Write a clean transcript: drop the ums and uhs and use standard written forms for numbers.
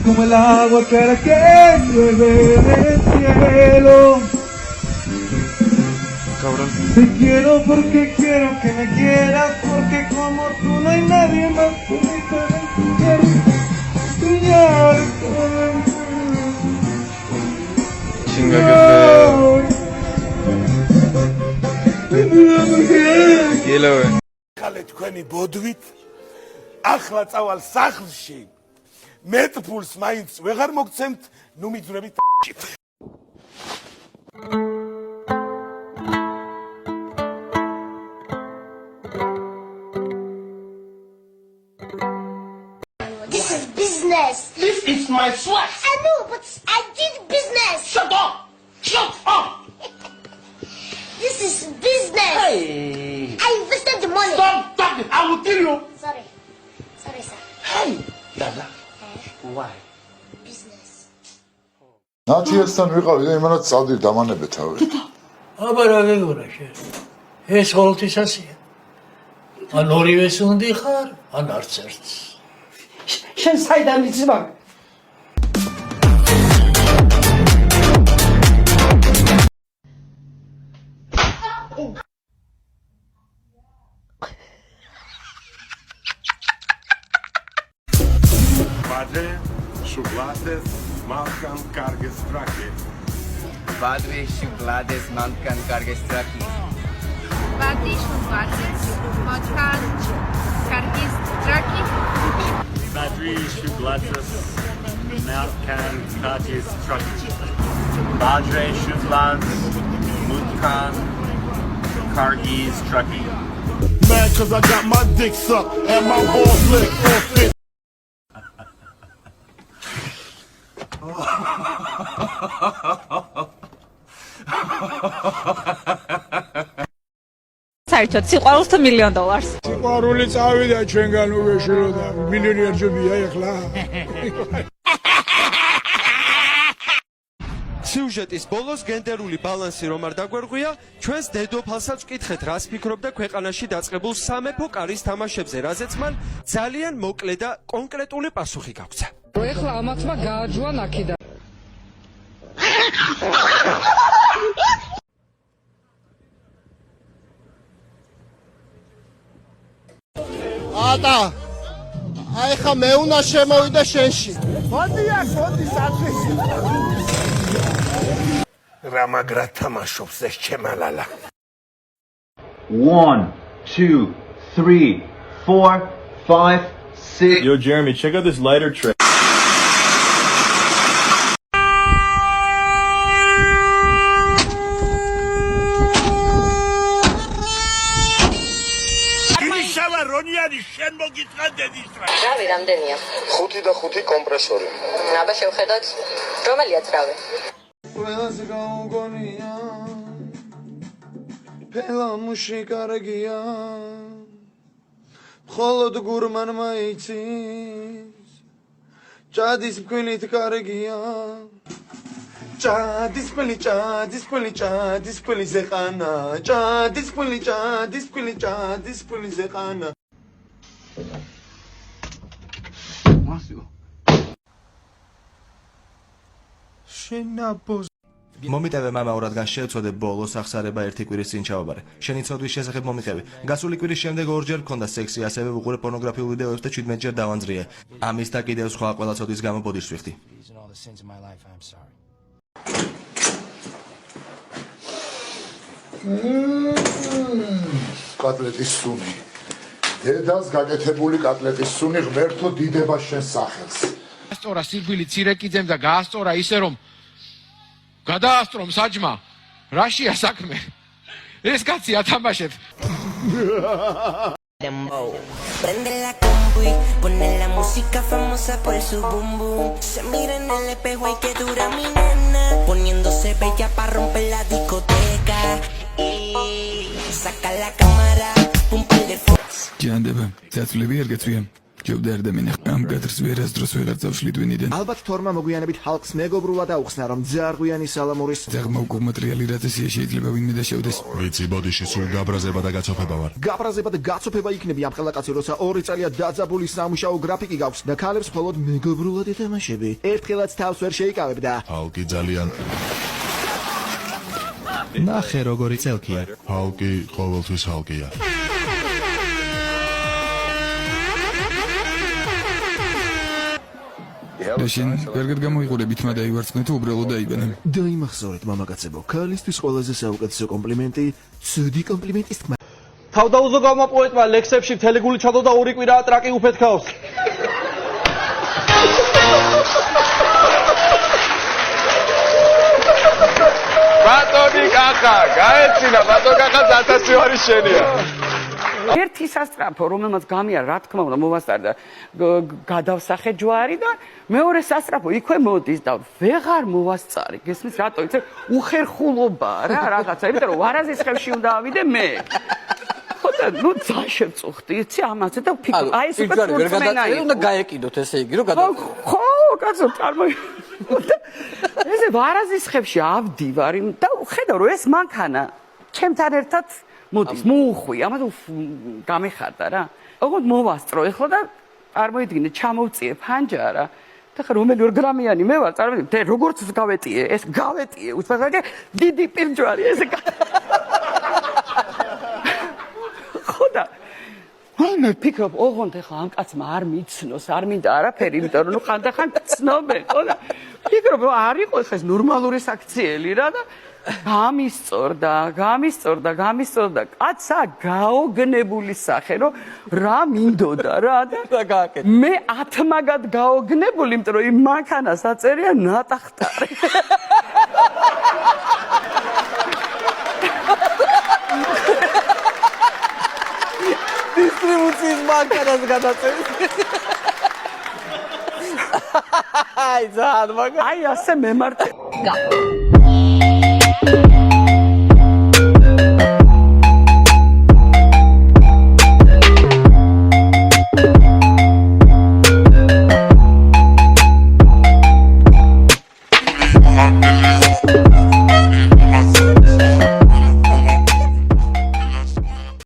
como el agua clara que llueve del cielo. Cabrón. Te quiero porque quiero que me quieras, porque como tú no hay nadie más que me pueda enseñar. Chinga gömbe. Gelo. ხალე თქვენი ბოდვით ახლა წავალ სახლში მეტფულს მაინც ვეღარ მოგცემთ ნუ მიძვრებით This is business. This is my sweat. I know, but I did business. Shut up. Shut up. This is business. Hey. I invested the money. Stop talking. I will kill you. Sorry. Sorry, sir. Hey. Dada. Why? Business. ნათიასთან ვიყავი და იმანაც წავდი დამანებე თავი. აბა რა გეგურა შენ? ეს ყოველთვისაცია. ან ორივეს უნდა ხარ, ან არც ერთს. შენ საიდან იცი მაგ? Padre, șublades, malcan carges trache. Padre, șublades, malcan carges trache. Padre, șublades, malcan carges trache. Padre, șublades, malcan carges trache. Padre, șublades, malcan carges trache. Mad cause I got my dick sucked and my balls licked for fit. საერთოდ სიყვარულს თუ $1,000,000? სიყვარული წავიდა ჩვენგან უვეშილო და მილიონერ ჯობია ეხლა. სიუჟეტის ბოლოს გენდერული ბალანსი რომ არ დაგვერღვია, ჩვენს დედოფალსაც ვკითხეთ, რას ფიქრობდა ქვეყანაში დაწყებულ სამეფო კარის თამაშებზე, რაზეც მან ძალიან მოკლე და კონკრეტული პასუხი გაგვცა. ეხლა ამათმა გააჯვა ნაკიდა. ატა აი ხა მე უნდა შემოვიდე შენში მოდი აქ მოდი საწყისი რა მაგრა თამაშობს ეს ჩემალალა 1, 2, 3, 4, 5, 6. Yo, Jeremy, check out this lighter trick. შენ მოგიტყა დედისტრა. რავი, რამდენია? 5 და 5 კომპრესორი. აბა შევხედოთ. რომელია რავი? ყველაზე გაუგონია ფელა მუშიკარგია მხოლოდ გურმანმა იცის ჭადის მქვინით კარგია ჭადის ფული ზეყანა ჭადის ფული ზეყანა შენაბოს მომიტევე მამა ორადგან შეეცოდე ბოლოს ახსარება ერთი კვირის წინ ჩავაბარე. შენი ცოდვის შესახებ მომიყევი. გასული კვირის შემდეგ ორჯერ მქონდა სექსი, ასევე ვუყურე პორნოგრაფიულ ვიდეოებს და 17ჯერ დავანძრიე. ამის და კიდევ სხვა ყველა ცოდვის გამო ბოდიშს ვიხდი. კატლეტის სუნი. დედას გაკეთებული კატლეტის სუნი ღმერთო დიდება შენ სახელს. გაასწორა სიკვილი ცირეკიძემ და გაასწორა ისე რომ გადაასწრომ საჯმა. რაშია საქმე? ეს კაცი ათამაშეთ. Prende la compu y pone la música famosa por su boom boom. Se mira en el espejo y que dura mi nena. Poniéndose bella pa' romper la discoteca. Y saca la cámara, pum par de fotos. Ջանդები, դասուլები երգեցրի եմ։ ჯევდარდამენ ამ კადრს ვერასდროს ვეღარ წავშლით ვინიდან. ალბათ თორმა მოგვიანებით ხალხს მეგობრულად აუხსნა რომ ძარღვიანი სალამურის ძაღმაუკო მატერიალი რატესია შეიძლება ვინმე დაშევდეს. ვიცი ბოდიში სულ გაბრაზება და გაცოფება ვარ. გაბრაზება და გაცოფება იქნება ამ ხელაკაცი როცა 2 წელია დაძაბული სამუშაო გრაფიკი გაქვს და ქალებს მხოლოდ მეგობრულად ეთამაშები. ერთხელაც თავს ვერ შეიკავებდა. ჰალკი ძალიან ნახე როგორი წელქია. ჰალკი ყოველთვის ჰალკია. და შენ კარგად გამოიყურე თმა დაივარცხნე თუ უბრალოდ დაიბანე. დაიმახსოვრეთ მამაკაცებო, ქალისთვის ყველაზე საუკეთესო კომპლიმენტი ცუდი კომპლიმენტის თქმა. თავდაუზო გამოპოეტმა ლექსებში მთელი გული ჩადო და 2 კვირაა ტრაკი უფეთქავს. ბატონი კახა, გაეცინა, ბატონ კახა 1000 ვარი შენია. ერთი სასტრაფო, რომელმაც გამია, რა თქმა უნდა, მოვასწარდა გადავსახე ჯვარი და მეორე სასტრაფო იქვე მოდის და ვეღარ მოვასწარი. გესმის რატო? იცი, უხერხულობაა რა რაღაცა, იმიტომ რომ ვარაზის ხევში უნდა ავიდე მე. ხოდა, ნუ ძალიან შევწუხდი, იცი ამაზე და ვფიქრობ, აი ეს უკვე სულწმენა იყო. უნდა გაეკიდოთ ესე იგი, რომ ხო, კაცო, წარმოი. ესე ვარაზის ხევში ავდივარ და ხედავ რომ ეს მანქანა ჩემთან ერთად მოდის, მოუხვი, ამაზე გამეხარდა რა. ოღონდ მოვასწრო ეხლა და წარმოიდგინე, ჩამოვწიე ფანჯარა. და ხა რომელი 2 გრამიანი მე ვარ, წარმოიდგინე, როგორც გავეტიე, ეს გავეტიე, უცბაგე დიდი პირჯვარი ესე. ხოდა მე ვფიქრობ, ოღონდ ეხლა ამ კაცმა არ მიცნოს, არ მინდა არაფერი, იმიტომ რომ ხანდახან ცნობენ, ხო და ფიქრობ, რომ არ იყო ეს ნორმალური საქციელი რა და გამისწორდა, კაცა გაოგნებული სახე, რომ რა მინდოდა რა და გააკეთა. მე 10 მაგად გაოგნებული, იმიტომ რომ იმ მანქანას აწერია ნატახტარი. დისტრიბუციის მანქანას გადაწევს. აი, ძალიან მაგარი. აი, ასე მემართე.